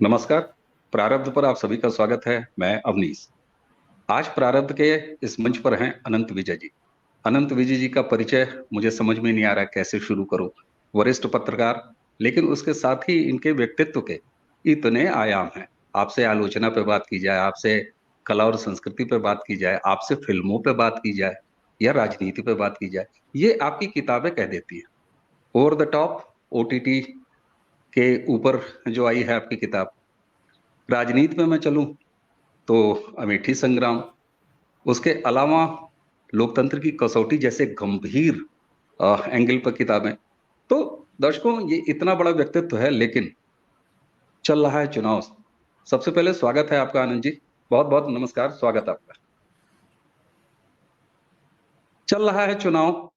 नमस्कार। प्रारब्ध पर आप सभी का स्वागत है। मैं अवनीश। आज प्रारब्ध के इस मंच पर हैं अनंत विजय जी। अनंत विजय जी का परिचय मुझे समझ में नहीं आ रहा कैसे शुरू करूं। वरिष्ठ पत्रकार, लेकिन उसके साथ ही इनके व्यक्तित्व के इतने आयाम हैं। आपसे आलोचना पे बात की जाए, आपसे कला और संस्कृति पे बात की जाए, आपसे फिल्मों पे बात की जाए या राजनीति पे बात की जाए, ये आपकी किताबें कह देती है। ओवर द टॉप ओटीटी के ऊपर जो आई है आपकी किताब। राजनीति में मैं चलूं तो अमेठी संग्राम, उसके अलावा लोकतंत्र की कसौटी जैसे गंभीर एंगल पर किताबें। तो दर्शकों, ये इतना बड़ा व्यक्तित्व है, लेकिन चल रहा है चुनाव। सबसे पहले स्वागत है आपका आनंद जी। बहुत बहुत नमस्कार, स्वागत आपका। चल रहा है चुनाव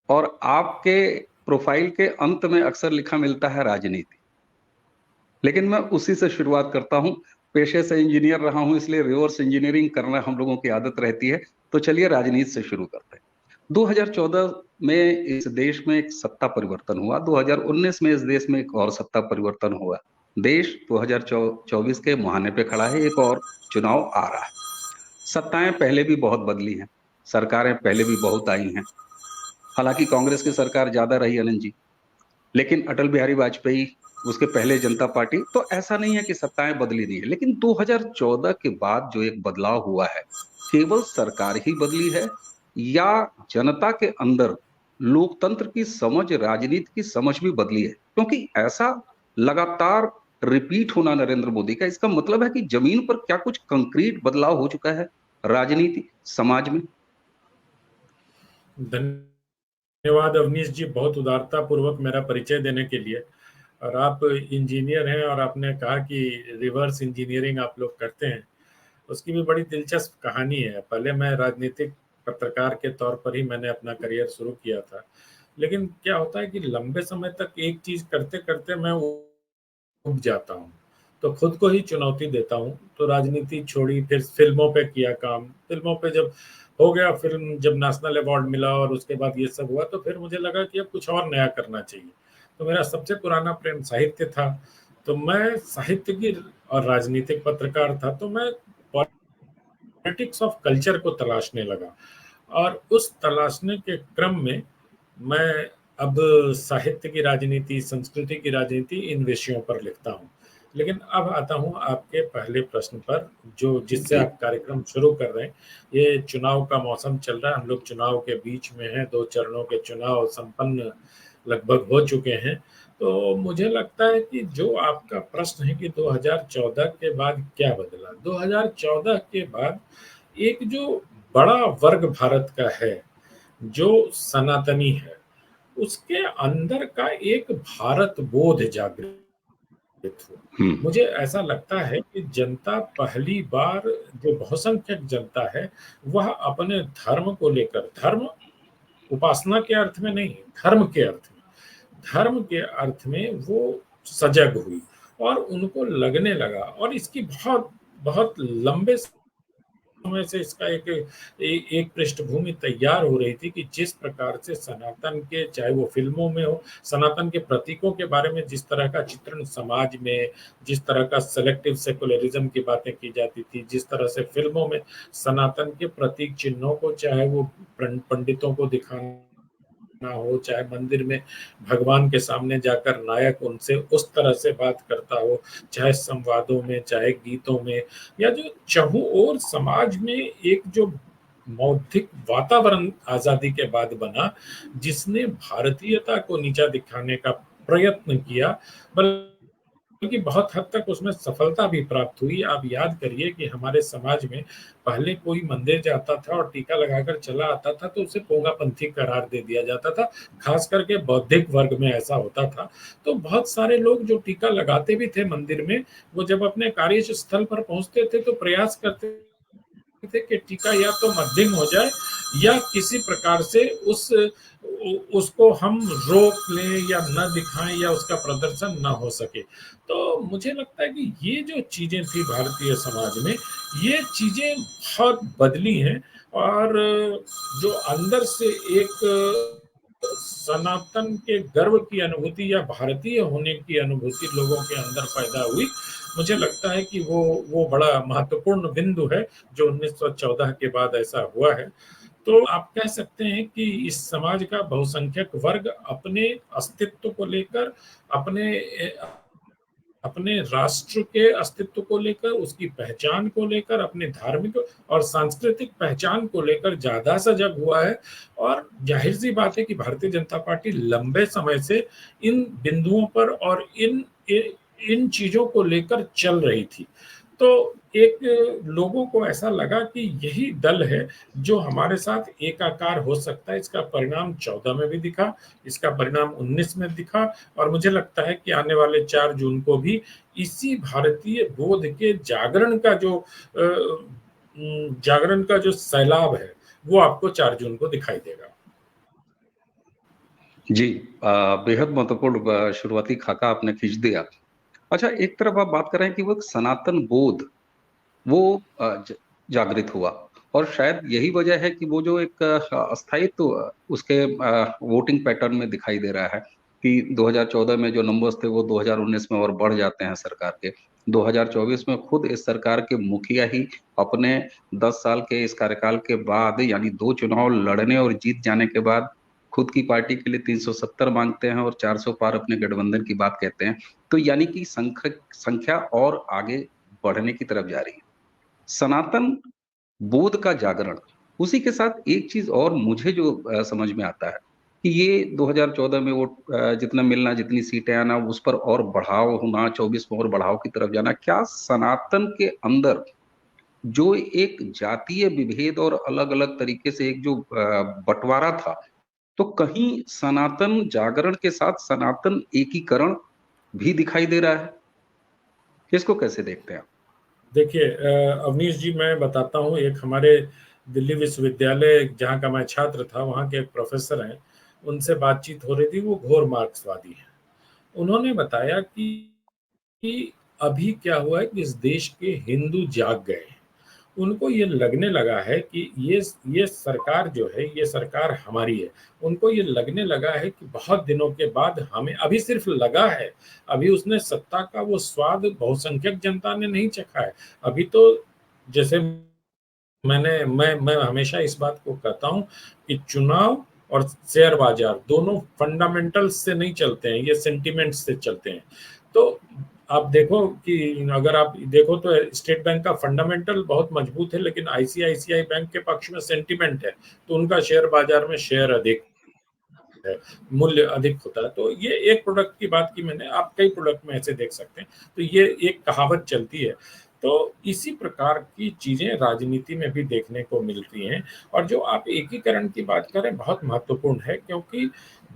और आपके प्रोफाइल के अंत में अक्सर लिखा मिलता है राजनीति, लेकिन मैं उसी से शुरुआत करता हूं। पेशे से इंजीनियर रहा हूं, इसलिए रिवर्स इंजीनियरिंग करना हम लोगों की आदत रहती है। तो चलिए राजनीति से शुरू करते हैं। 2014 में इस देश में एक सत्ता परिवर्तन हुआ, 2019 में इस देश में एक और सत्ता परिवर्तन हुआ। देश 2024 के मुहाने पे खड़ा है, एक और चुनाव आ रहा है। सत्ताएं पहले भी बहुत बदली हैं, सरकारें पहले भी बहुत आई हैं। हालांकि कांग्रेस की सरकार ज्यादा रही अनंत जी, लेकिन अटल बिहारी वाजपेयी, उसके पहले जनता पार्टी। तो ऐसा नहीं है कि सत्ताएं बदली नहीं है, लेकिन 2014 के बाद जो एक बदलाव हुआ है, केवल सरकार ही बदली है या जनता के अंदर लोकतंत्र की समझ, राजनीति की समझ भी बदली है? क्योंकि ऐसा लगातार रिपीट होना नरेंद्र मोदी का, इसका मतलब है कि जमीन पर क्या कुछ कंक्रीट बदलाव हो चुका है राजनीति समाज में? धन्यवाद अवनीश जी, बहुत उदारता पूर्वक मेरा परिचय देने के लिए। और आप इंजीनियर हैं और आपने कहा कि रिवर्स इंजीनियरिंग आप लोग करते हैं, उसकी भी बड़ी दिलचस्प कहानी है। पहले मैं राजनीतिक पत्रकार के तौर पर ही मैंने अपना करियर शुरू किया था, लेकिन क्या होता है कि लंबे समय तक एक चीज करते करते मैं उब जाता हूँ, तो खुद को ही चुनौती देता हूँ। तो राजनीति छोड़ी, फिर फिल्मों पे किया काम। फिल्मों पे जब हो गया, फिल्म जब नेशनल अवार्ड मिला और उसके बाद ये सब हुआ, तो फिर मुझे लगा कि अब कुछ और नया करना चाहिए। तो मेरा सबसे पुराना प्रेम साहित्य था, तो मैं साहित्य की और राजनीतिक पत्रकार था, तो मैं पॉलिटिक्स ऑफ कल्चर को तलाशने लगा। और उस तलाशने के क्रम में मैं अब साहित्य की राजनीति, संस्कृति की राजनीति, इन विषयों पर लिखता हूँ। लेकिन अब आता हूँ आपके पहले प्रश्न पर, जो जिससे जी। आप कार्यक्रम शुरू कर रहे हैं। ये चुनाव का मौसम चल रहा है, हम लोग चुनाव के बीच में हैं, 2 चरणों के चुनाव संपन्न लगभग हो चुके हैं। तो मुझे लगता है कि जो आपका प्रश्न है कि 2014 के बाद क्या बदला, 2014 के बाद एक जो बड़ा वर्ग भारत का है, जो सनातनी है, उसके अंदर का एक भारत बोध जागृत हुआ। हम्म। मुझे ऐसा लगता है कि जनता पहली बार, जो बहुसंख्यक जनता है, वह अपने धर्म को लेकर, धर्म उपासना के अर्थ में नहीं, धर्म के अर्थ में, धर्म के अर्थ में वो सजग हुई और उनको लगने लगा। और इसकी बहुत बहुत लंबे समय से इसका एक पृष्ठभूमि तैयार हो रही थी कि जिस प्रकार से सनातन के, चाहे वो फिल्मों में हो, सनातन के प्रतीकों के बारे में जिस तरह का चित्रण समाज में, जिस तरह का सेलेक्टिव सेकुलरिज्म की बातें की जाती थी, जिस तरह से फिल्मों में सनातन के प्रतीक चिन्हों को, चाहे वो पंडितों को दिखाना हो, चाहे मंदिर में भगवान के सामने जाकर नायक उनसे उस तरह से बात करता हो, चाहे संवादों में, चाहे गीतों में, या जो चहुं ओर समाज में एक जो बौद्धिक वातावरण आजादी के बाद बना, जिसने भारतीयता को नीचा दिखाने का प्रयत्न किया, बल्कि बहुत हद तक उसमें सफलता भी प्राप्त हुई। आप याद करिए कि हमारे समाज में पहले कोई मंदिर जाता था और टीका लगाकर चला आता था, तो उसे पोंगापंथी करार दे दिया जाता था। खास करके बौद्धिक वर्ग में ऐसा होता था। तो बहुत सारे लोग जो टीका लगाते भी थे मंदिर में, वो जब अपने कार्यस्थल पर पहुंचते थे तो प्रयास करते थे कि टीका या तो मध्यम हो जाए, या किसी प्रकार से उसको हम रोक लें या न दिखाएं, या उसका प्रदर्शन न हो सके। तो मुझे लगता है कि ये जो चीजें थी भारतीय समाज में, ये चीजें बहुत बदली हैं। और जो अंदर से एक सनातन के गर्व की अनुभूति या भारतीय होने की अनुभूति लोगों के अंदर पैदा हुई, मुझे लगता है कि वो बड़ा महत्वपूर्ण बिंदु है जो 1914 के बाद ऐसा हुआ है। तो आप कह सकते हैं कि इस समाज का बहुसंख्यक वर्ग अपने अस्तित्व को लेकर, अपने अपने राष्ट्र के अस्तित्व को लेकर, उसकी पहचान को लेकर, अपने धार्मिक और सांस्कृतिक पहचान को लेकर ज्यादा सजग हुआ है। और जाहिर सी बात है कि भारतीय जनता पार्टी लंबे समय से इन बिंदुओं पर और इन चीजों को लेकर चल रही थी। तो एक लोगों को ऐसा लगा कि यही दल है जो हमारे साथ एकाकार हो सकता है। इसका परिणाम 14 में भी दिखा, इसका परिणाम 19 में दिखा, और मुझे लगता है कि आने वाले 4 जून को भी इसी भारतीय बोध के जागरण का जो सैलाब है वो आपको 4 जून को दिखाई देगा। जी, बेहद महत्वपूर्ण शुरुआती खाका आपने खींच दिया। अच्छा, एक तरफ आप बात कर रहे हैं कि वो एक सनातन बोध वो जागृत हुआ, और शायद यही वजह है कि वो जो एक अस्थायित्व उसके वोटिंग पैटर्न में दिखाई दे रहा है कि 2014 में जो नंबर्स थे वो 2019 में और बढ़ जाते हैं सरकार के। 2024 में खुद इस सरकार के मुखिया ही अपने 10 साल के इस कार्यकाल के बाद, यानी 2 चुनाव लड़ने और जीत जाने के बाद, खुद की पार्टी के लिए 370 मांगते हैं और 400 पार अपने गठबंधन की बात कहते हैं। तो यानी कि संख्या और आगे बढ़ने की तरफ जा रही है। सनातन बोध का जागरण, उसी के साथ एक चीज और मुझे जो समझ में आता है कि ये 2014 में वो जितना मिलना, जितनी सीटें आना, उस पर और बढ़ाव होना, 24 में और बढ़ाव की तरफ जाना, क्या सनातन के अंदर जो एक जातीय विभेद और अलग अलग तरीके से एक जो बंटवारा था, तो कहीं सनातन जागरण के साथ सनातन एकीकरण भी दिखाई दे रहा है? इसको कैसे देखते हैं आप? देखिए अवनीश जी, मैं बताता हूँ। एक हमारे दिल्ली विश्वविद्यालय जहाँ का मैं छात्र था, वहाँ के एक प्रोफेसर हैं, उनसे बातचीत हो रही थी। वो घोर मार्क्सवादी हैं। उन्होंने बताया कि अभी क्या हुआ है कि इस देश के हिंदू जाग गए हैं। उनको ये लगने लगा है कि ये सरकार जो है, ये सरकार हमारी है। उनको ये लगने लगा है कि बहुत दिनों के बाद हमें, अभी सिर्फ लगा है, अभी उसने सत्ता का वो स्वाद बहुसंख्यक जनता ने नहीं चखा है। अभी तो जैसे मैं हमेशा इस बात को कहता हूं कि चुनाव और शेयर बाजार दोनों फंडामेंटल्स से नहीं चलते हैं, ये सेंटिमेंट्स से चलते हैं। तो आप देखो कि अगर आप देखो तो स्टेट बैंक का फंडामेंटल बहुत मजबूत है, लेकिन आईसीआईसीआई बैंक के पक्ष में सेंटिमेंट है, तो उनका शेयर बाजार में शेयर अधिक है, मूल्य अधिक होता है। तो ये एक प्रोडक्ट की बात की मैंने, आप कई प्रोडक्ट में ऐसे देख सकते हैं। तो ये एक कहावत चलती है। तो इसी प्रकार की चीजें राजनीति में भी देखने को मिलती हैं। और जो आप एकीकरण की बात करें, बहुत महत्वपूर्ण है, क्योंकि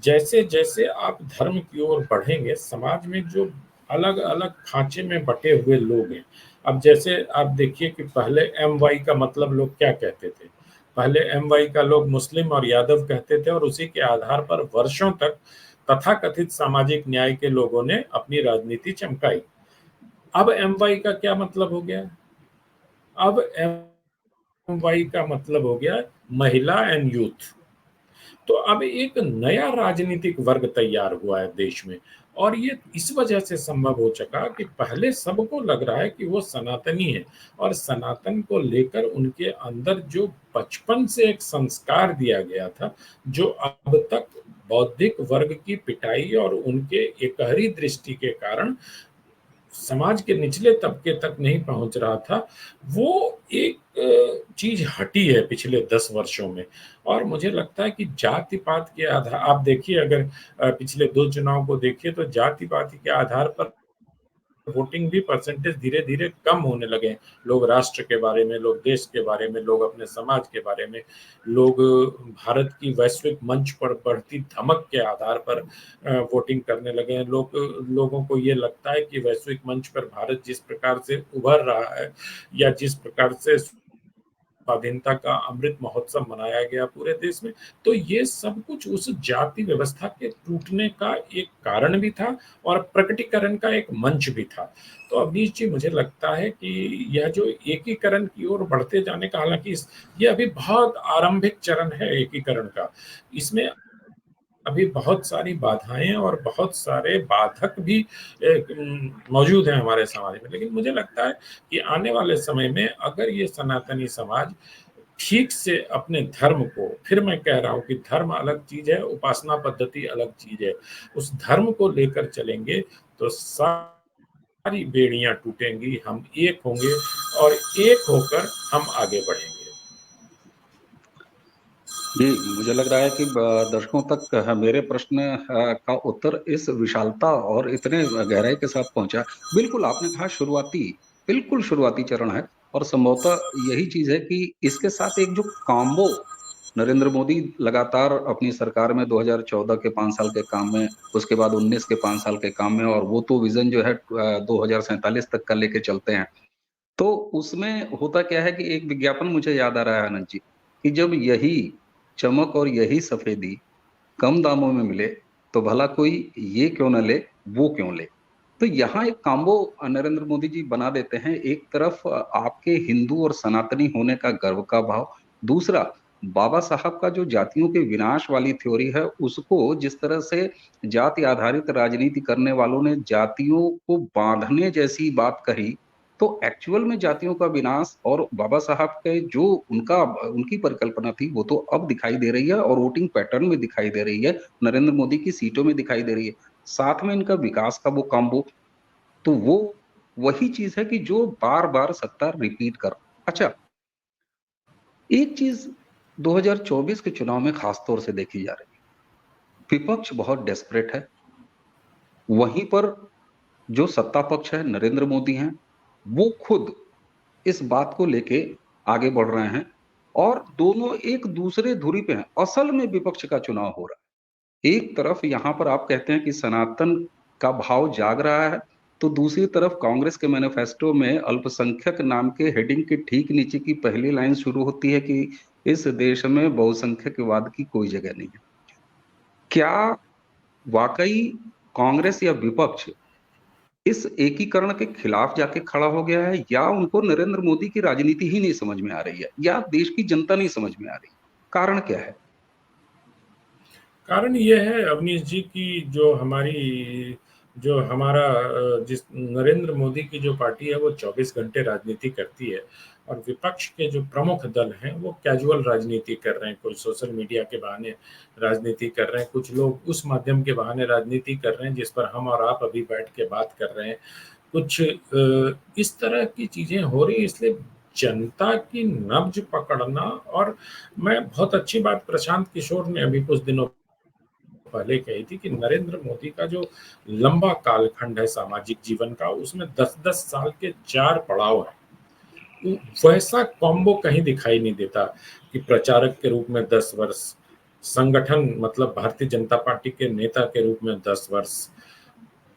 जैसे जैसे आप धर्म की ओर बढ़ेंगे, समाज में जो अलग अलग खांचे में बटे हुए लोग हैं, अब जैसे आप देखिए कि पहले MY का मतलब लोग क्या कहते थे। पहले MY का लोग मुस्लिम और यादव कहते थे, और उसी के आधार पर वर्षों तक तथाकथित सामाजिक न्याय के लोगों ने अपनी राजनीति चमकाई। अब MY का क्या मतलब हो गया? अब MY का मतलब हो गया महिला एंड यूथ। तो अब एक नया राजनीतिक वर्ग तैयार हुआ है देश में। और ये इस वजह से संभव हो सका कि पहले सबको लग रहा है कि वो सनातनी है, और सनातन को लेकर उनके अंदर जो बचपन से एक संस्कार दिया गया था, जो अब तक बौद्धिक वर्ग की पिटाई और उनके एकहरी दृष्टि के कारण समाज के निचले तबके तक नहीं पहुंच रहा था, वो एक चीज हटी है पिछले 10 वर्षों में। और मुझे लगता है कि जाति पात के आधार, आप देखिए, अगर पिछले 2 चुनाव को देखिए, तो जाति पाति के आधार पर वोटिंग भी परसेंटेज धीरे धीरे कम होने लगे हैं। लोग राष्ट्र के बारे में, लोग देश के बारे में, लोग अपने समाज के बारे में, लोग भारत की वैश्विक मंच पर बढ़ती धमक के आधार पर वोटिंग करने लगे हैं। लोगों को ये लगता है कि वैश्विक मंच पर भारत जिस प्रकार से उभर रहा है, या जिस प्रकार से स्वाधीनता का अमृत महोत्सव मनाया गया पूरे देश में, तो ये सब कुछ उस जाति व्यवस्था के टूटने का एक कारण भी था, और प्रकटीकरण का एक मंच भी था। तो अवनीश जी, मुझे लगता है कि यह जो एकीकरण की ओर बढ़ते जाने का, हालांकि ये अभी बहुत आरंभिक चरण है एकीकरण का। इसमें अभी बहुत सारी बाधाएं और बहुत सारे बाधक भी मौजूद हैं हमारे समाज में। लेकिन मुझे लगता है कि आने वाले समय में अगर ये सनातनी समाज ठीक से अपने धर्म को, फिर मैं कह रहा हूं कि धर्म अलग चीज है, उपासना पद्धति अलग चीज है, उस धर्म को लेकर चलेंगे तो सारी बेड़ियां टूटेंगी, हम एक होंगे और एक होकर हम आगे बढ़ेंगे। जी, मुझे लग रहा है कि दर्शकों तक मेरे प्रश्न का उत्तर इस विशालता और इतने गहराई के साथ पहुंचा। बिल्कुल आपने कहा शुरुआती, बिल्कुल शुरुआती चरण है और संभवतः यही चीज है कि इसके साथ एक जो कॉम्बो नरेंद्र मोदी लगातार अपनी सरकार में 2014 के 5 साल के काम में, उसके बाद 19 के 5 साल के काम में, और वो तो विजन जो है 2047 तक का लेके चलते हैं। तो उसमें होता क्या है कि एक विज्ञापन मुझे याद आ रहा है आनंद जी, कि जब यही चमक और यही सफेदी कम दामों में मिले तो भला कोई ये क्यों ना ले, वो क्यों ले। तो यहाँ एक कॉम्बो नरेंद्र मोदी जी बना देते हैं। एक तरफ आपके हिंदू और सनातनी होने का गर्व का भाव, दूसरा बाबा साहब का जो जातियों के विनाश वाली थ्योरी है उसको जिस तरह से जाति आधारित राजनीति करने वालों ने जातियों को बांधने जैसी बात कही, तो एक्चुअल में जातियों का विनाश और बाबा साहब के जो उनका उनकी परिकल्पना थी वो तो अब दिखाई दे रही है और वोटिंग पैटर्न में दिखाई दे रही है, नरेंद्र मोदी की सीटों में दिखाई दे रही है, साथ में इनका विकास का वो कॉम्बो। तो वो वही चीज है कि जो बार बार सत्ता रिपीट कर। अच्छा, एक चीज 2024 के चुनाव में खास तौर से देखी जा रही है, विपक्ष बहुत डेस्परेट है, वहीं पर जो सत्ता पक्ष है नरेंद्र मोदी हैं, वो खुद इस बात को लेके आगे बढ़ रहे हैं और दोनों एक दूसरे धुरी पे हैं। असल में विपक्ष का चुनाव हो रहा है। एक तरफ यहां पर आप कहते हैं कि सनातन का भाव जाग रहा है, तो दूसरी तरफ कांग्रेस के मैनिफेस्टो में अल्पसंख्यक नाम के हेडिंग के ठीक नीचे की पहली लाइन शुरू होती है कि इस देश में बहुसंख्यकवाद की कोई जगह नहीं है। क्या वाकई कांग्रेस या विपक्ष इस एकीकरण के खिलाफ जाके खड़ा हो गया है, या उनको नरेंद्र मोदी की राजनीति ही नहीं समझ में आ रही है, या देश की जनता नहीं समझ में आ रही? कारण क्या है? कारण ये है अवनीश जी की जो हमारा जिस नरेंद्र मोदी की जो पार्टी है वो 24 घंटे राजनीति करती है, और विपक्ष के जो प्रमुख दल हैं वो कैजुअल राजनीति कर रहे हैं। कुछ सोशल मीडिया के बहाने राजनीति कर रहे हैं, कुछ लोग उस माध्यम के बहाने राजनीति कर रहे हैं जिस पर हम और आप अभी बैठ के बात कर रहे हैं। कुछ इस तरह की चीजें हो रही, इसलिए जनता की नब्ज पकड़ना। और मैं बहुत अच्छी बात प्रशांत किशोर ने अभी कुछ दिनों पहले कही थी कि नरेंद्र मोदी का जो लंबा कालखंड है सामाजिक जीवन का, उसमें 10-10 साल के 4 पड़ाव हैं। वैसा कॉम्बो कहीं दिखाई नहीं देता कि प्रचारक के रूप में 10 वर्ष, संगठन मतलब भारतीय जनता पार्टी के नेता के रूप में 10 वर्ष,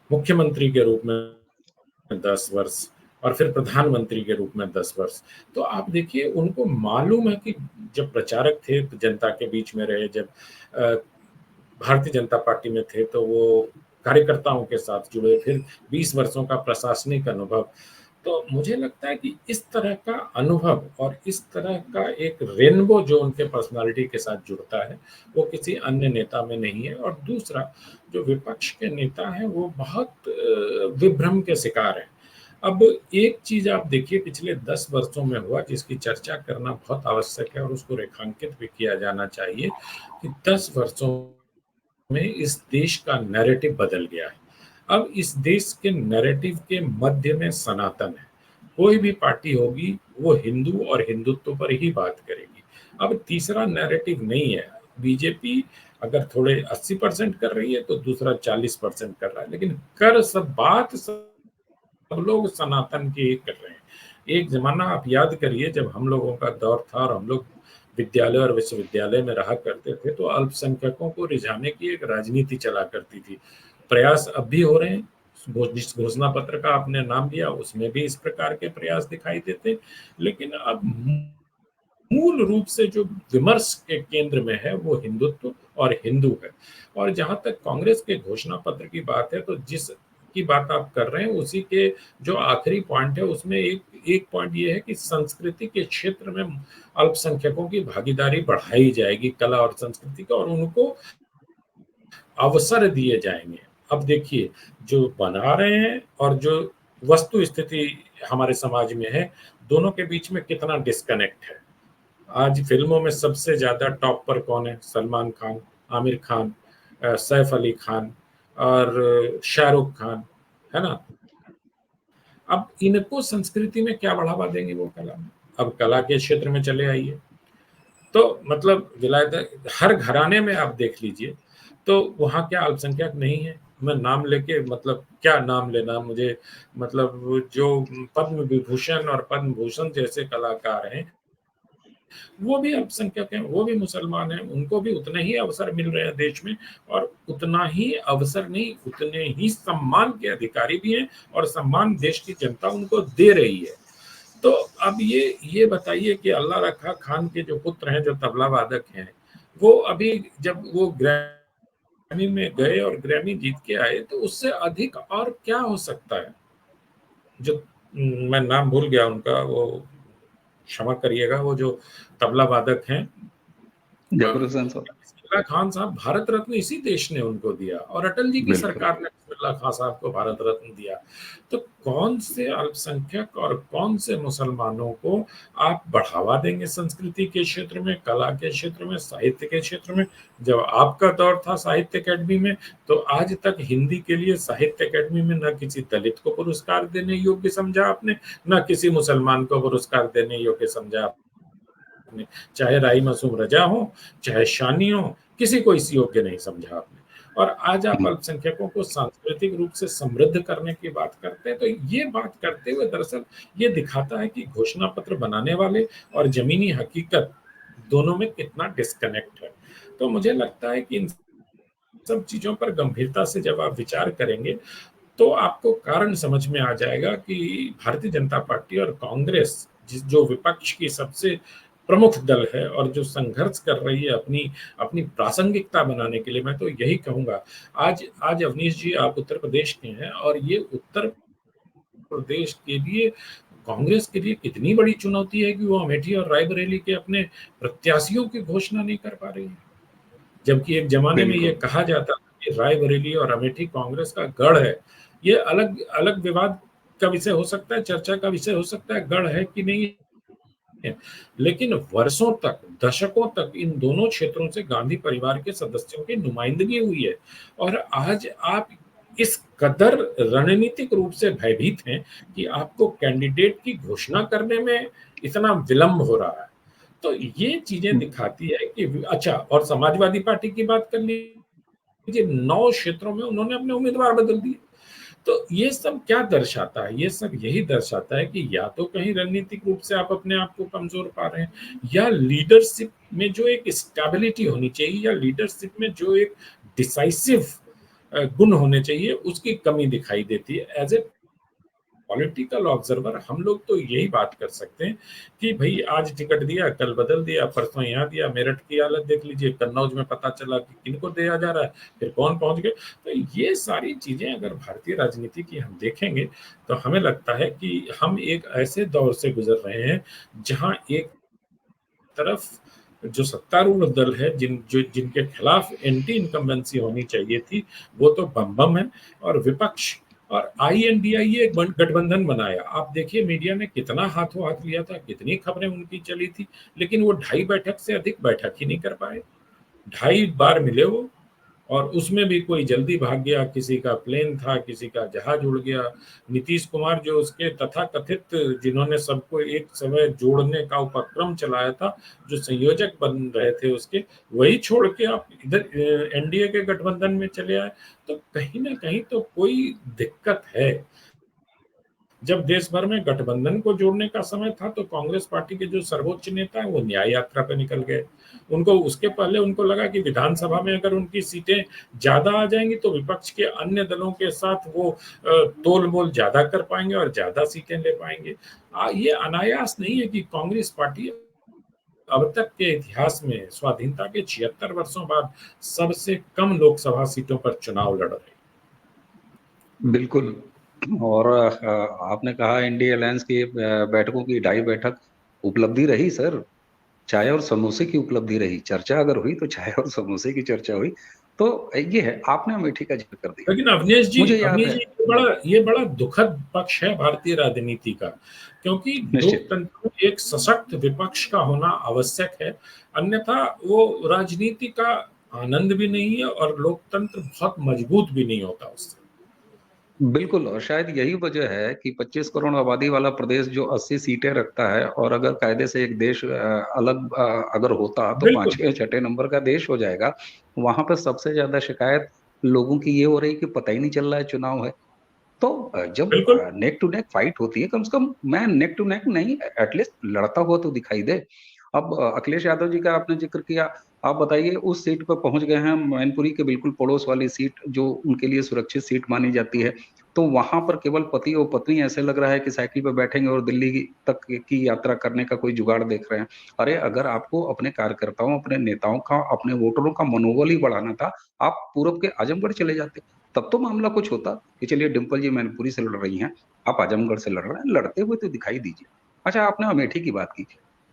मुख्यमंत्री के रूप में 10 वर्ष, और फिर प्रधानमंत्री के रूप में 10 वर्ष। तो आप देखिए, उनको मालूम है कि जब प्रचारक थे तो जनता के बीच में रहे, जब भारतीय जनता पार्टी में थे तो वो कार्यकर्ताओं के साथ जुड़े, फिर 20 वर्षों का प्रशासनिक अनुभव। तो मुझे लगता है कि इस तरह का अनुभव और इस तरह का एक रेनबो जो उनके पर्सनालिटी के साथ जुड़ता है, वो किसी अन्य नेता में नहीं है। और दूसरा, जो विपक्ष के नेता हैं वो बहुत विभ्रम के शिकार हैं। अब एक चीज आप देखिए, पिछले 10 वर्षों में हुआ जिसकी चर्चा करना बहुत आवश्यक है और उसको रेखांकित भी किया जाना चाहिए, कि 10 वर्षों में इस देश का नैरेटिव बदल गया है। अब इस देश के नैरेटिव के मध्य में सनातन है। कोई भी पार्टी होगी वो हिंदू और हिंदुत्व पर ही बात करेगी। अब तीसरा नैरेटिव नहीं है। बीजेपी अगर थोड़े 80% कर रही है तो दूसरा 40% कर रहा है, लेकिन कर सब बात सब लोग सनातन की ही कर रहे हैं। एक जमाना आप याद करिए, जब हम लोगों का दौर था और हम लोग विद्यालय और विश्वविद्यालय में रहा करते थे, तो अल्पसंख्यकों को रिझाने की एक राजनीति चला करती थी। प्रयास अब भी हो रहे हैं। जिस घोषणा पत्र का आपने नाम लिया उसमें भी इस प्रकार के प्रयास दिखाई देते, लेकिन अब मूल रूप से जो विमर्श के केंद्र में है वो हिंदुत्व और हिंदू है। और जहां तक कांग्रेस के घोषणा पत्र की बात है, तो जिस की बात आप कर रहे हैं उसी के जो आखिरी पॉइंट है उसमें एक एक पॉइंट ये है कि संस्कृति के क्षेत्र में अल्पसंख्यकों की भागीदारी बढ़ाई जाएगी, कला और संस्कृति का, और उनको अवसर दिए जाएंगे। अब देखिए, जो बना रहे हैं और जो वस्तु स्थिति हमारे समाज में है, दोनों के बीच में कितना डिस्कनेक्ट है। आज फिल्मों में सबसे ज्यादा टॉप पर कौन है? सलमान खान, आमिर खान, सैफ अली खान और शाहरुख खान, है ना? अब इनको संस्कृति में क्या बढ़ावा देंगे वो कला में? अब कला के क्षेत्र में चले आइए, तो मतलब विलायत हर घराने में आप देख लीजिए, तो वहाँ क्या अल्पसंख्यक नहीं है? मैं नाम लेके मतलब क्या नाम लेना मुझे, मतलब जो पद्म विभूषण और पद्म भूषण जैसे कलाकार हैं, वो भी अल्पसंख्यक हैं, वो भी मुसलमान हैं, उनको भी उतने ही अवसर मिल रहे हैं देश में, और उतना ही अवसर नहीं, उतने ही सम्मान के अधिकारी भी हैं, और सम्मान देश की जनता उनको दे रही है। तो अब ये बताइए कि अल्लाह रखा खान के जो पुत्र हैं, जो तबला वादक हैं, वो अभी जब वो ग्रैमी में गए और ग्रैमी जीत के आए, तो उससे अधिक और क्या हो सकता है? जो मैं नाम भूल गया उनका, वो क्षमा करिएगा, वो जो तबला वादक हैं, जबरू सेंसर। बिस्मिल्लाह खान साहब, भारत रत्न इसी देश ने उनको दिया, और अटल जी की बिल्कुल। सरकार ने बिस्मिल्लाह खान साहब को भारत रत्न दिया। तो कौन से अल्पसंख्यक और कौन से मुसलमानों को आप बढ़ावा देंगे संस्कृति के क्षेत्र में, कला के क्षेत्र में, साहित्य के क्षेत्र में? जब आपका दौर था साहित्य अकेडमी में, तो आज तक हिंदी के लिए साहित्य अकेडमी में न किसी दलित को पुरस्कार देने योग्य समझा आपने, न किसी मुसलमान को पुरस्कार देने योग्य समझा आपने। चाहे राई मासूम रजा हो, चाहे शानी हो, किसी को इस योग्य नहीं समझा आपने। और आज आप अल्पसंख्यकों को सांस्कृतिक रूप से समृद्ध करने की बात करते हैं, तो ये बात करते हुए दरअसल ये दिखाता है कि घोषणा पत्र बनाने वाले और जमीनी हकीकत दोनों में कितना डिस्कनेक्ट है। तो मुझे लगता है कि इन सब चीजों पर गंभीरता से जब आप विचार करेंगे, तो आपको कारण समझ में आ जाएगा कि भारतीय जनता पार्टी और कांग्रेस, जिस जो विपक्ष की सबसे प्रमुख दल है और जो संघर्ष कर रही है अपनी अपनी प्रासंगिकता बनाने के लिए, मैं तो यही कहूंगा। आज आज अवनीश जी, आप उत्तर प्रदेश के हैं, और ये उत्तर प्रदेश के लिए कांग्रेस के लिए कितनी बड़ी चुनौती है कि वो अमेठी और रायबरेली के अपने प्रत्याशियों की घोषणा नहीं कर पा रही है। जबकि एक जमाने में ये बिल्कुल। कहा जाता था कि रायबरेली और अमेठी कांग्रेस का गढ़ है। ये अलग अलग विवाद का विषय हो सकता है, चर्चा का विषय हो सकता है, गढ़ है कि नहीं है, लेकिन वर्षों तक, दशकों तक इन दोनों क्षेत्रों से गांधी परिवार के सदस्यों की नुमाइंदगी हुई है। और आज आप इस कदर रणनीतिक रूप से भयभीत हैं कि आपको कैंडिडेट की घोषणा करने में इतना विलंब हो रहा है। तो ये चीजें दिखाती है कि अच्छा, और समाजवादी पार्टी की बात कर लीजिए, 9 क्षेत्रों में उन्होंने अपने उम्मीदवार बदल दिए। तो ये सब क्या दर्शाता है? ये सब यही दर्शाता है कि या तो कहीं रणनीतिक रूप से आप अपने आप को कमजोर पा रहे हैं, या लीडरशिप में जो एक स्टेबिलिटी होनी चाहिए, या लीडरशिप में जो एक डिसाइसिव गुण होने चाहिए, उसकी कमी दिखाई देती है। एज ए पॉलिटिकल ऑब्जर्वर हम लोग तो यही बात कर सकते हैं कि भाई आज टिकट दिया, कल बदल दिया, परसों यहाँ दिया। मेरठ की हालत देख लीजिए, कन्नौज में पता चला कि किनको दिया जा रहा है, फिर कौन पहुंच गए। तो ये सारी चीजें अगर भारतीय राजनीति की हम देखेंगे, तो हमें लगता है कि हम एक ऐसे दौर से गुजर रहे हैं जहां एक तरफ जो सत्तारूढ़ दल है, जिनके खिलाफ एंटी इनकम्बेंसी होनी चाहिए थी, वो तो बम बम है, और विपक्ष और आईएनडीआई एक गठबंधन बनाया। आप देखिए मीडिया ने कितना हाथों हाथ लिया था, कितनी खबरें उनकी चली थी, लेकिन वो 2.5 बैठक से अधिक बैठक ही नहीं कर पाए। 2.5 बार मिले वो, और उसमें भी कोई जल्दी भाग गया, किसी का प्लेन था, किसी का जहाज उड़ गया। नीतीश कुमार जो उसके तथाकथित, जिन्होंने सबको एक समय जोड़ने का उपक्रम चलाया था, जो संयोजक बन रहे थे उसके, वही छोड़ के आप इधर एनडीए के गठबंधन में चले आए। तो कहीं ना कहीं तो कोई दिक्कत है। जब देश भर में गठबंधन को जोड़ने का समय था, तो कांग्रेस पार्टी के जो सर्वोच्च नेता है वो न्याय यात्रा पर निकल गए। उनको उसके पहले उनको लगा कि विधानसभा में अगर उनकी सीटें ज्यादा आ जाएंगी, तो विपक्ष के अन्य दलों के साथ वो तोल मोल ज्यादा कर पाएंगे और ज्यादा सीटें ले पाएंगे। ये अनायास नहीं है कि कांग्रेस पार्टी अब तक के इतिहास में, स्वाधीनता के 76 वर्षों बाद, सबसे कम लोकसभा सीटों पर चुनाव लड़ रही। बिल्कुल। और आपने कहा इंडिया अलायंस की बैठकों की 2.5 बैठक उपलब्धि रही सर। चाय और समोसे की उपलब्धि रही। चर्चा अगर हुई तो चाय और समोसे की चर्चा हुई। तो ये है, आपने अमेठी का जिक्र कर दिया। लेकिन अवनीश जी, मुझे याद है, ये बड़ा दुखद पक्ष है भारतीय राजनीति का, क्योंकि निश्चित लोकतंत्र में एक सशक्त विपक्ष का होना आवश्यक है, अन्यथा वो राजनीति का आनंद भी नहीं है और लोकतंत्र बहुत मजबूत भी नहीं होता उससे। बिल्कुल, और शायद यही वजह है कि 25 करोड़ आबादी वाला प्रदेश जो 80 सीटें रखता है, और अगर कायदे से एक देश अलग अगर होता तो बिल्कुल, पांचवें छठे नंबर का देश हो जाएगा। वहां पर सबसे ज्यादा शिकायत लोगों की ये हो रही कि पता ही नहीं चल रहा है चुनाव है। तो जब बिल्कुल। नेक टू नेक फाइट होती है, कम से कम मैं नेक टू नेक नहीं, एटलीस्ट लड़ता हुआ तो दिखाई दे। अब अखिलेश यादव जी का आपने जिक्र किया, आप बताइए उस सीट पर पहुंच गए हैं, मैनपुरी के बिल्कुल पड़ोस वाली सीट जो उनके लिए सुरक्षित सीट मानी जाती है। तो वहां पर केवल पति और पत्नी ऐसे लग रहा है कि साइकिल पर बैठेंगे और दिल्ली तक की यात्रा करने का कोई जुगाड़ देख रहे हैं। अरे अगर आपको अपने कार्यकर्ताओं, अपने नेताओं का, अपने वोटरों का मनोबल ही बढ़ाना था, आप पूरब के आजमगढ़ चले जाते, तब तो मामला कुछ होता कि चलिए डिम्पल जी मैनपुरी से लड़ रही हैं, आप आजमगढ़ से लड़ रहे हैं, लड़ते हुए तो दिखाई दीजिए। अच्छा, आपने अमेठी की बात की।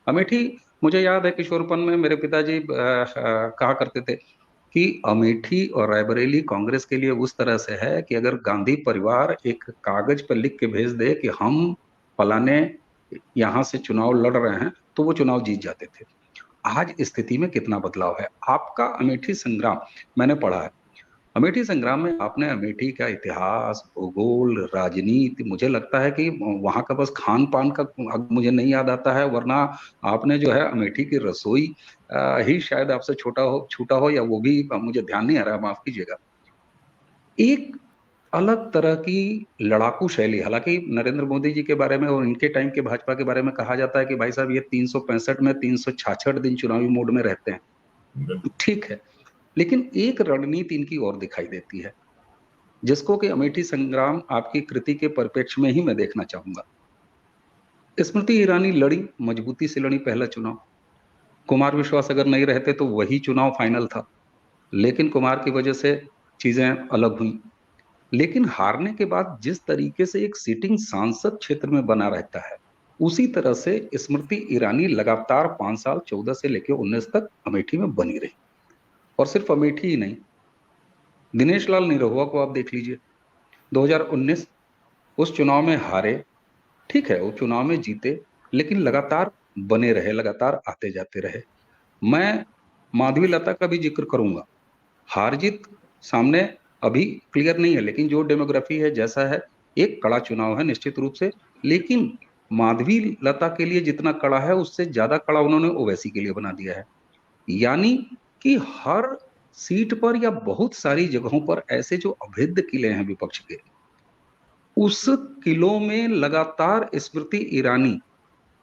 अमेठी, मुझे याद है किशोरपन में मेरे पिताजी कहा करते थे कि अमेठी और रायबरेली कांग्रेस के लिए उस तरह से है कि अगर गांधी परिवार एक कागज पर लिख के भेज दे कि हम फलाने यहाँ से चुनाव लड़ रहे हैं, तो वो चुनाव जीत जाते थे। आज स्थिति में कितना बदलाव है। आपका अमेठी संग्राम मैंने पढ़ा है, अमेठी संग्राम में आपने अमेठी का इतिहास, भूगोल, राजनीति, मुझे लगता है कि वहां का बस खान पान का अब मुझे नहीं याद आता है, वरना आपने जो है अमेठी की रसोई ही शायद आपसे छोटा हो छूटा हो, या वो भी मुझे ध्यान नहीं आ रहा, माफ कीजिएगा। एक अलग तरह की लड़ाकू शैली, हालांकि नरेंद्र मोदी जी के बारे में और इनके टाइम के भाजपा के बारे में कहा जाता है कि भाई साहब ये 365 में 366 दिन चुनावी मोड में रहते हैं, ठीक है, लेकिन एक रणनीति इनकी और दिखाई देती है, जिसको कि अमेठी संग्राम आपकी कृति के परिप्रेक्ष्य में ही मैं देखना चाहूंगा। स्मृति ईरानी लड़ी, मजबूती से लड़ी पहला चुनाव। कुमार विश्वास अगर नहीं रहते तो वही चुनाव फाइनल था, लेकिन कुमार की वजह से चीजें अलग हुई। लेकिन हारने के बाद जिस तरीके से एक सिटिंग सांसद क्षेत्र में बना रहता है, उसी तरह से स्मृति ईरानी लगातार 5 साल 14 से लेकर 19 तक अमेठी में बनी रही। और सिर्फ अमेठी ही नहीं, दिनेश लाल निरहुआ को आप देख लीजिए, 2019 उस चुनाव में हारे, ठीक है, वो चुनाव में जीते, लेकिन लगातार बने रहे, लगातार आते जाते रहे। मैं माधवी लता का भी जिक्र करूंगा। हार जीत सामने अभी क्लियर नहीं है, लेकिन जो डेमोग्राफी है, जैसा है, एक कड़ा चुनाव है निश्चित रूप से। लेकिन माधवी लता के लिए जितना कड़ा है, उससे ज्यादा कड़ा उन्होंने ओवैसी के लिए बना दिया है। यानी कि हर सीट पर या बहुत सारी जगहों पर ऐसे जो अभेद्य किले हैं विपक्ष के, उस किलों में लगातार स्मृति ईरानी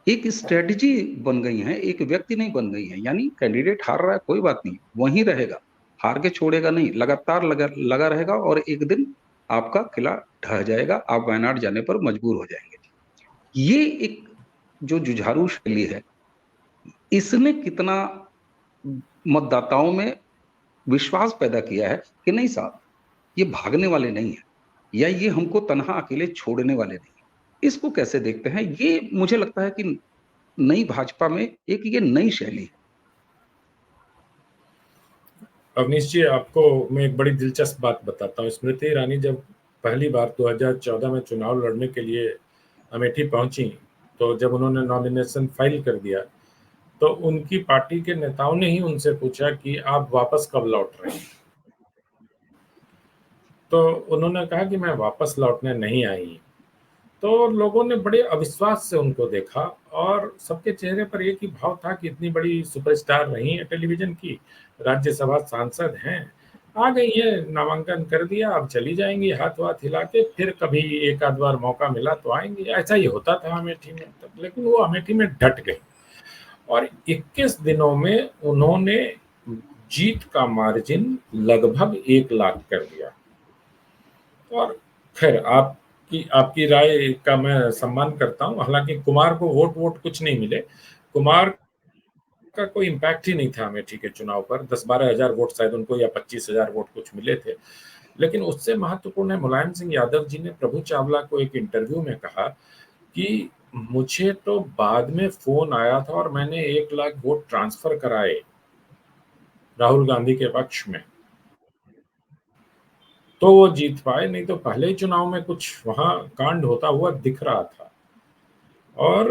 एक स्ट्रेटजी बन गई है, एक व्यक्ति नहीं बन गई है। यानी कैंडिडेट हार रहा है, कोई बात नहीं, वहीं रहेगा, हार के छोड़ेगा नहीं, लगातार लगा रहेगा, और एक दिन आपका किला ढह जाएगा, आप वायनाड जाने पर मजबूर हो जाएंगे। ये एक जो जुझारू शैली है, इसने कितना मतदाताओं में विश्वास पैदा किया है कि नहीं साहब, ये भागने वाले नहीं है, या ये हमको तनहा अकेले छोड़ने वाले नहीं है। इसको कैसे देखते हैं? ये मुझे लगता है कि नई भाजपा में एक ये नई शैली है। अवनीश जी, आपको मैं एक बड़ी दिलचस्प बात बताता हूँ। स्मृति ईरानी जब पहली बार 2014 में चुनाव लड़ने के लिए अमेठी पहुंची, तो जब उन्होंने नॉमिनेशन फाइल कर दिया, तो उनकी पार्टी के नेताओं ने ही उनसे पूछा कि आप वापस कब लौट रहे हैं। तो उन्होंने कहा कि मैं वापस लौटने नहीं आई। तो लोगों ने बड़े अविश्वास से उनको देखा, और सबके चेहरे पर एक ही भाव था कि इतनी बड़ी सुपरस्टार रही है टेलीविजन की, राज्यसभा सांसद हैं, आ गई है, नामांकन कर दिया, अब चली जाएंगी हाथ वाथ हिला के, फिर कभी एक आध बार मौका मिला तो आएंगी। ऐसा ही होता था अमेठी में तब, लेकिन वो अमेठी में डट गई और 21 दिनों में उन्होंने जीत का मार्जिन लगभग 1 लाख कर दिया। और खैर, आपकी आपकी राय का मैं सम्मान करता हूं। हालांकि कुमार को वोट वोट कुछ नहीं मिले, कुमार का कोई इम्पैक्ट ही नहीं था अमेठी के चुनाव पर। 10-12 हजार वोट शायद उनको, या 25 हजार वोट कुछ मिले थे। लेकिन उससे महत्वपूर्ण है, मुलायम सिंह यादव जी ने प्रभु चावला को एक इंटरव्यू में कहा कि मुझे तो बाद में फोन आया था और मैंने 1 लाख वोट ट्रांसफर कराए राहुल गांधी के पक्ष में। तो वो जीत पाए, नहीं तो पहले ही चुनाव में कुछ वहां कांड होता हुआ दिख रहा था। और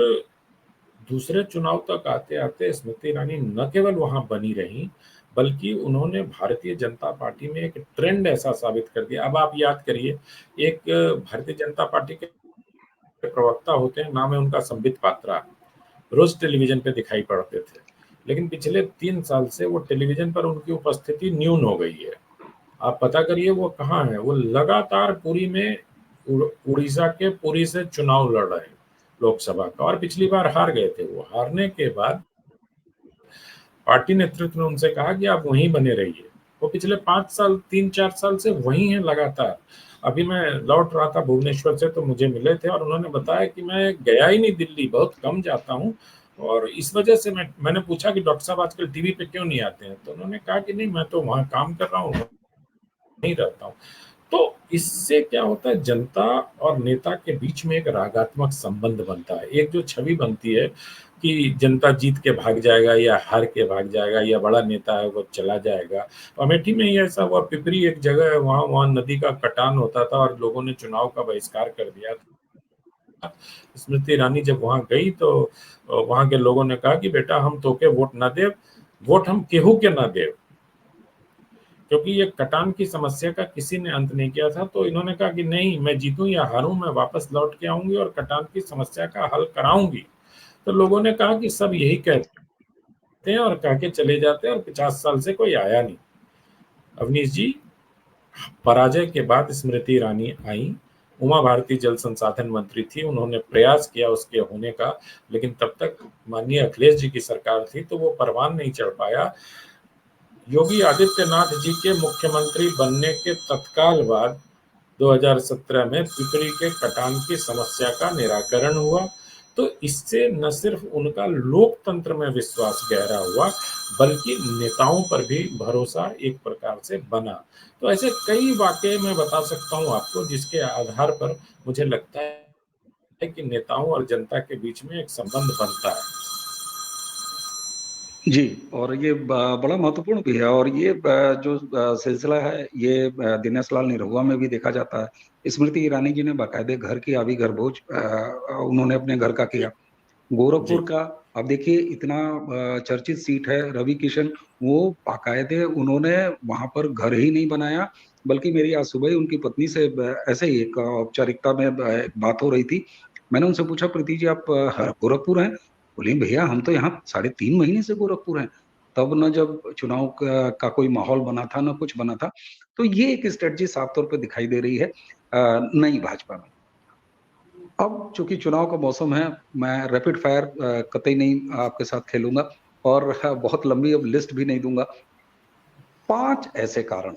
दूसरे चुनाव तक आते आते स्मृति ईरानी न केवल वहां बनी रही, बल्कि उन्होंने भारतीय जनता पार्टी में एक ट्रेंड ऐसा साबित कर दिया। अब आप याद करिए, एक भारतीय जनता पार्टी के प्रवक्ता होते हैं, नाम है उनका संबित पात्रा, रोज टेलीविजन पे दिखाई पड़ते थे, लेकिन पिछले 3 साल से वो टेलीविजन पर उनकी उपस्थिति न्यून हो गई है। आप पता करिए वो कहाँ है। वो लगातार पुरी में, उड़ीसा के पुरी से चुनाव लड़ रहे हैं लोकसभा का, और पिछली बार हार गए थे। वो हारने के बाद पार्टी नेतृत्व ने उनसे कहा कि आप वहीं बने रहिए। वो पिछले 5 साल, 3-4 साल से वहीं है लगातार। अभी मैं लौट रहा था भुवनेश्वर से, तो मुझे मिले थे और उन्होंने बताया कि मैं गया ही नहीं दिल्ली, बहुत कम जाता हूँ, और इस वजह से मैंने पूछा कि डॉक्टर साहब आजकल टीवी पे क्यों नहीं आते हैं, तो उन्होंने कहा कि नहीं, मैं तो वहाँ काम कर रहा हूँ, नहीं रहता हूँ। तो इससे क्या होता है, जनता और नेता के बीच में एक रागात्मक संबंध बनता है। एक जो छवि बनती है कि जनता जीत के भाग जाएगा या हार के भाग जाएगा, या बड़ा नेता है वो चला जाएगा। अमेठी में ही ऐसा हुआ, पिपरी एक जगह है, वहां नदी का कटान होता था और लोगों ने चुनाव का बहिष्कार कर दिया था। स्मृति ईरानी जब वहां गई तो वहां के लोगों ने कहा कि बेटा हम तोके वोट ना दे, वोट हम केहू के ना दे, क्योंकि ये कटान की समस्या का किसी ने अंत नहीं किया था। तो इन्होंने कहा कि नहीं, मैं जीतूं या हारूं, मैं वापस लौट के आऊंगी और कटान की समस्या का हल कराऊंगी। तो लोगों ने कहा कि सब यही कहते हैं और कह के चले जाते हैं, और 50 साल से कोई आया नहीं। अवनीश जी, पराजय के बाद स्मृति ईरानी आई। उमा भारती जल संसाधन मंत्री थी, उन्होंने प्रयास किया उसके होने का, लेकिन तब तक माननीय अखिलेश जी की सरकार थी, तो वो परवान नहीं चढ़ पाया। योगी आदित्यनाथ जी के मुख्यमंत्री बनने के तत्काल बाद 2017 में पिपरी के कटान की समस्या का निराकरण हुआ। तो इससे न सिर्फ उनका लोकतंत्र में विश्वास गहरा हुआ, बल्कि नेताओं पर भी भरोसा एक प्रकार से बना। तो ऐसे कई वाकये मैं बता सकता हूं आपको, जिसके आधार पर मुझे लगता है कि नेताओं और जनता के बीच में एक संबंध बनता है। जी, और ये बड़ा महत्वपूर्ण भी है। और ये जो सिलसिला है, ये दिनेश लाल निरहुआ में भी देखा जाता है। स्मृति ईरानी जी ने बाकायदे घर की आबी गरबोज उन्होंने अपने घर का किया। गोरखपुर जी। का, अब देखिए, इतना चर्चित सीट है, रवि किशन, वो बाकायदे उन्होंने वहां पर घर ही नहीं बनाया, बल्कि मेरी आज सुबह ही उनकी पत्नी से ऐसे ही एक औपचारिकता में बात हो रही थी। मैंने उनसे पूछा, प्रीति जी आप गोरखपुर हैं? बोली, भैया हम तो यहाँ 3.5 महीने से गोरखपुर हैं। तब न जब चुनाव का कोई माहौल बना था, न कुछ बना था। तो ये एक स्ट्रेटजी साफ तौर पर दिखाई दे रही है नई भाजपा में। अब चूंकि चुनाव का मौसम है, मैं रैपिड फायर कतई नहीं आपके साथ खेलूंगा, और बहुत लंबी अब लिस्ट भी नहीं दूंगा। 5 ऐसे कारण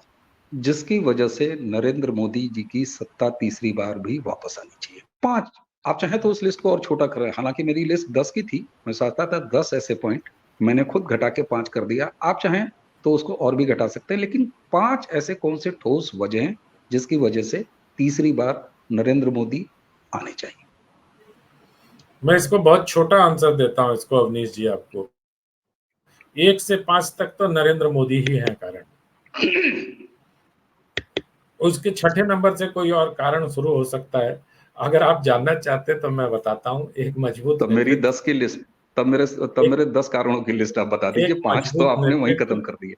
जिसकी वजह से नरेंद्र मोदी जी की सत्ता तीसरी बार भी वापस आनी चाहिए। 5। आप चाहें तो उस लिस्ट को और छोटा करें, हालांकि मेरी लिस्ट 10 की थी। मैं चाहता था 10 ऐसे पॉइंट, मैंने खुद घटा के 5 कर दिया। आप चाहें तो उसको और भी घटा सकते हैं, लेकिन 5 ऐसे कौन से ठोस वजह हैं जिसकी वजह से तीसरी बार नरेंद्र मोदी आने चाहिए। मैं इसको बहुत छोटा आंसर देता हूं इसको अवनीश जी आपको। 1 से 5 तक तो नरेंद्र मोदी ही है कारण। उसके छठे नंबर से कोई और कारण शुरू हो सकता है। अगर आप जानना चाहते तो मैं बताता हूँ। एक मजबूत तब मेरी नेतृत्व, 10 की लिस्ट, तब एक मेरे 10 कारणों की लिस्ट आप बता दीजिए। एक 5 तो मजबूत आपने वहीं नेतृत्व। खत्म कर दिए।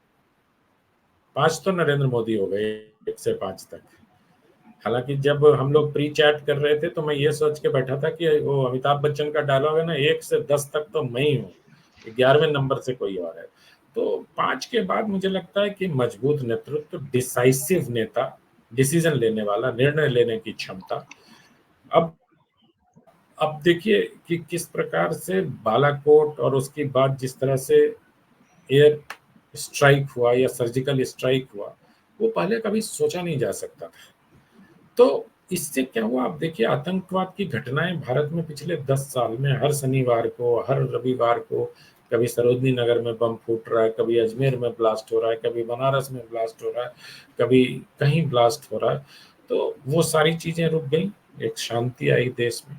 5 तो नरेंद्र मोदी हो गए, 1 से 5 तक। हालांकि जब हम लोग प्री चैट कर रहे थे तो मैं ये सोच के बैठा था कि वो अमिताभ बच्चन का डायलॉग है ना, 1 से 10 तक तो मैं ही हूँ, 11वें नंबर से कोई और है। तो 5 के बाद मुझे लगता है कि मजबूत नेतृत्व, डिसाइसिव नेता, डिसीजन लेने वाला, निर्णय लेने की क्षमता। अब अब देखिए कि किस प्रकार से बालाकोट और उसके बाद जिस तरह से एयर स्ट्राइक हुआ या सर्जिकल स्ट्राइक हुआ, वो पहले कभी सोचा नहीं जा सकता था। तो इससे क्या हुआ, आप देखिए आतंकवाद की घटनाएं भारत में पिछले 10 साल में हर शनिवार को, हर रविवार को, कभी सरोजनी नगर में बम फूट रहा है, कभी अजमेर में ब्लास्ट हो रहा है, कभी बनारस में ब्लास्ट हो रहा है, कभी कहीं ब्लास्ट हो रहा है। तो वो सारी चीजें रुक गई, एक शांति आई देश में।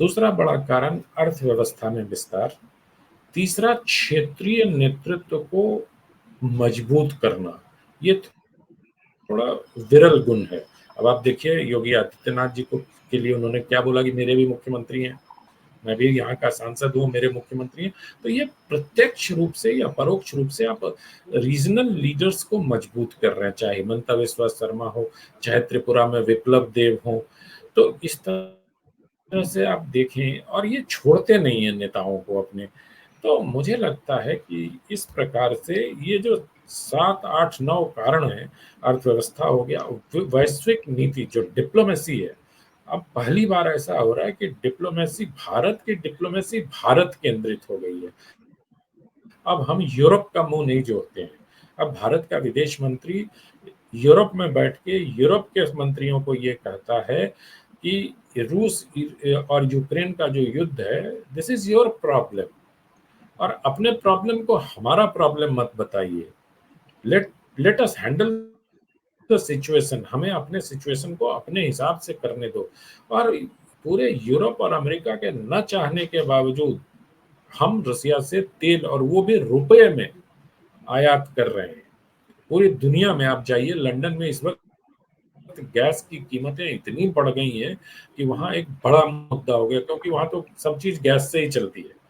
दूसरा बड़ा कारण अर्थव्यवस्था में विस्तार। तीसरा क्षेत्रीय नेतृत्व को मजबूत करना। ये थोड़ा विरल गुण है। अब आप देखिए योगी आदित्यनाथ जी को के लिए उन्होंने क्या बोला कि मेरे भी मुख्यमंत्री हैं, मैं भी यहाँ का सांसद हूँ, मेरे मुख्यमंत्री हैं। तो ये प्रत्यक्ष रूप से या परोक्ष रूप से आप रीजनल लीडर्स को मजबूत कर रहे हैं, चाहे हिमंता बिस्वा शर्मा हो, चाहे त्रिपुरा में विप्लव देव हो। तो इस तरह से आप देखें, और ये छोड़ते नहीं है नेताओं को अपने। तो मुझे लगता है कि इस प्रकार से ये जो 7, 8, 9 कारण है, अर्थव्यवस्था हो गया, वैश्विक नीति जो डिप्लोमेसी है, अब पहली बार ऐसा हो रहा है कि डिप्लोमेसी, भारत की डिप्लोमेसी भारत केंद्रित हो गई है। अब हम यूरोप का मुंह नहीं जोड़ते हैं। अब भारत का विदेश मंत्री यूरोप में बैठ के यूरोप के मंत्रियों को ये कहता है कि रूस और यूक्रेन का जो युद्ध है, दिस इज योर प्रॉब्लम, और अपने प्रॉब्लम को हमारा प्रॉब्लम मत बताइए। Let us handle the situation, हमें अपने सिचुएशन को अपने हिसाब से करने दो। और पूरे यूरोप और अमेरिका के न चाहने के बावजूद हम रसिया से तेल, और वो भी रुपए में आयात कर रहे हैं। पूरी दुनिया में आप जाइए, लंदन में इस वक्त गैस की कीमतें इतनी बढ़ गई हैं कि वहां एक बड़ा मुद्दा हो गया, क्योंकि वहां तो सब चीज गैस से ही चलती है।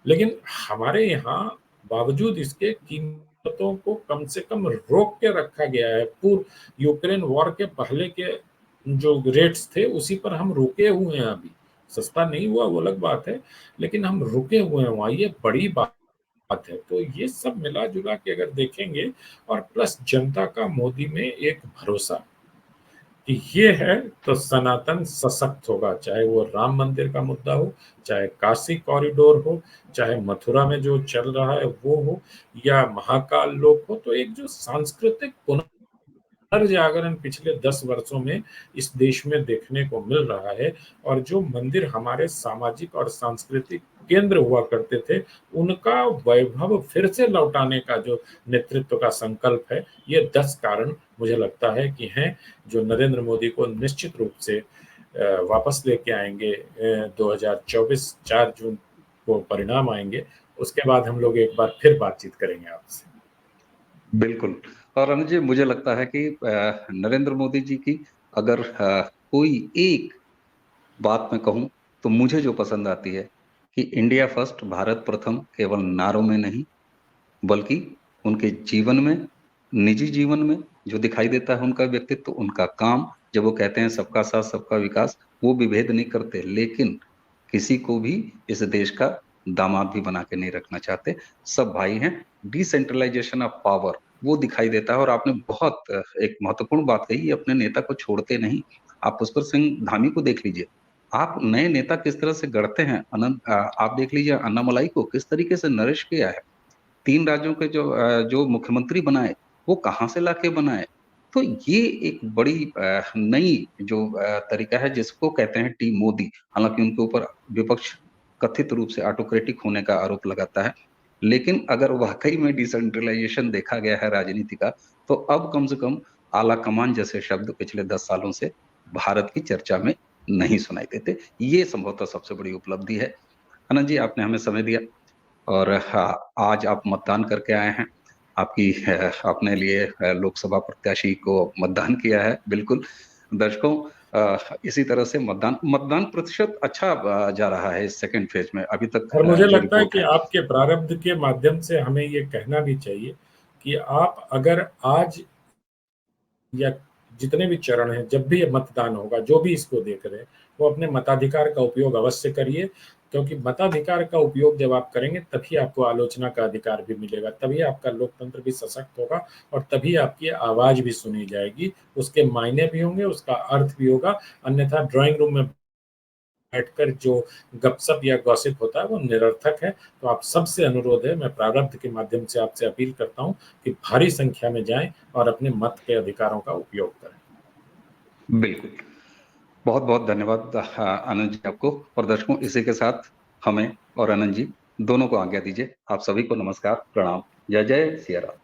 लेकिन हमारे यहाँ बावजूद इसके कीमतों को कम से कम रोक के रखा गया है। पूर्व यूक्रेन वॉर के पहले के जो रेट्स थे उसी पर हम रुके हुए हैं। अभी सस्ता नहीं हुआ वो अलग बात है, लेकिन हम रुके हुए हैं वहां, ये बड़ी बात है। तो ये सब मिला जुला के अगर देखेंगे, और प्लस जनता का मोदी में एक भरोसा कि ये है, तो सनातन सशक्त होगा। चाहे वो राम मंदिर का मुद्दा हो, चाहे काशी कॉरिडोर हो, चाहे मथुरा में जो चल रहा है वो हो, या महाकाल लोक हो। तो एक जो सांस्कृतिक पुनर्जागरण पिछले 10 वर्षों में इस देश में देखने को मिल रहा है, और जो मंदिर हमारे सामाजिक और सांस्कृतिक केंद्र हुआ करते थे, उनका वैभव फिर से लौटाने का जो नेतृत्व का संकल्प है, ये 10 कारण मुझे लगता है कि हैं, जो नरेंद्र मोदी को निश्चित रूप से वापस लेके आएंगे। 2024 4 जून को परिणाम आएंगे, उसके बाद हम लोग एक बार फिर बातचीत करेंगे आपसे। बिल्कुल। और अनुज जी, मुझे लगता है कि नरेंद्र मोदी जी की अगर कोई एक बात मैं कहूं, तो मुझे जो पसंद आती है कि इंडिया फर्स्ट, भारत प्रथम केवल नारों में नहीं, बल्कि उनके जीवन में, निजी जीवन में जो दिखाई देता है उनका व्यक्तित्व, उनका काम। जब वो कहते हैं सबका साथ सबका विकास, वो विभेद नहीं करते, लेकिन किसी को भी इस देश का दामाद भी बना के नहीं रखना चाहते। सब भाई हैं। डिसेंट्रलाइजेशन ऑफ पावर वो दिखाई देता है। और आपने बहुत एक महत्वपूर्ण बात कही, अपने नेता को छोड़ते नहीं। आप पुष्कर सिंह धामी को देख लीजिए, आप नए नेता किस तरह से गढ़ते हैं। आप देख लीजिए अन्नामलाई को किस तरीके से नरिश किया है। 3 राज्यों के जो मुख्यमंत्री बनाए, वो कहाँ से लाके बनाए। तो ये एक बड़ी नई जो तरीका है, जिसको कहते हैं टीम मोदी। हालांकि उनके ऊपर विपक्ष कथित रूप से ऑटोक्रेटिक होने का आरोप लगाता है, लेकिन अगर वाकई में डिसेंट्रलाइजेशन देखा गया है राजनीति का, तो अब कम से कम आला कमान जैसे शब्द पिछले 10 सालों से भारत की चर्चा में नहीं सुनाई देते। ये संभवतः सबसे बड़ी उपलब्धि है। आनंद जी, आपने हमें समय दिया, और आज आप मतदान करके आए हैं। आपकी अपने लिए लोकसभा प्रत्याशी को मतदान किया है। बिल्कुल दर्शकों, इसी तरह से मतदान प्रतिशत अच्छा जा रहा है इस सेकंड फेज में अभी तक। और मुझे जो लगता है रिपोर्ट कि है, आपके प्रारब्ध के माध्यम से हमें ये कहना भी चाहिए कि आप अगर आज या जितने भी चरण हैं, जब भी मतदान होगा, जो भी इसको देख रहे हैं, वो अपने मताधिकार का उपयोग अवश्य करिए। क्योंकि मताधिकार का उपयोग जब आप करेंगे, तभी आपको आलोचना का अधिकार भी मिलेगा, तभी आपका लोकतंत्र भी सशक्त होगा, और तभी आपकी आवाज भी सुनी जाएगी। उसके मायने भी होंगे, उसका अर्थ भी होगा। अन्यथा ड्राइंग रूम में बैठकर जो गपशप या गॉसिप होता है वो निरर्थक है। तो आप सबसे अनुरोध है, मैं प्रारब्ध के माध्यम से आपसे अपील करता हूं कि भारी संख्या में जाएं और अपने मत के अधिकारों का उपयोग करें। बिल्कुल। बहुत बहुत धन्यवाद आनंद जी आपको। और दर्शकों, इसी के साथ हमें और आनंद जी दोनों को आज्ञा दीजिए। आप सभी को नमस्कार, प्रणाम, जय जय सिया राम।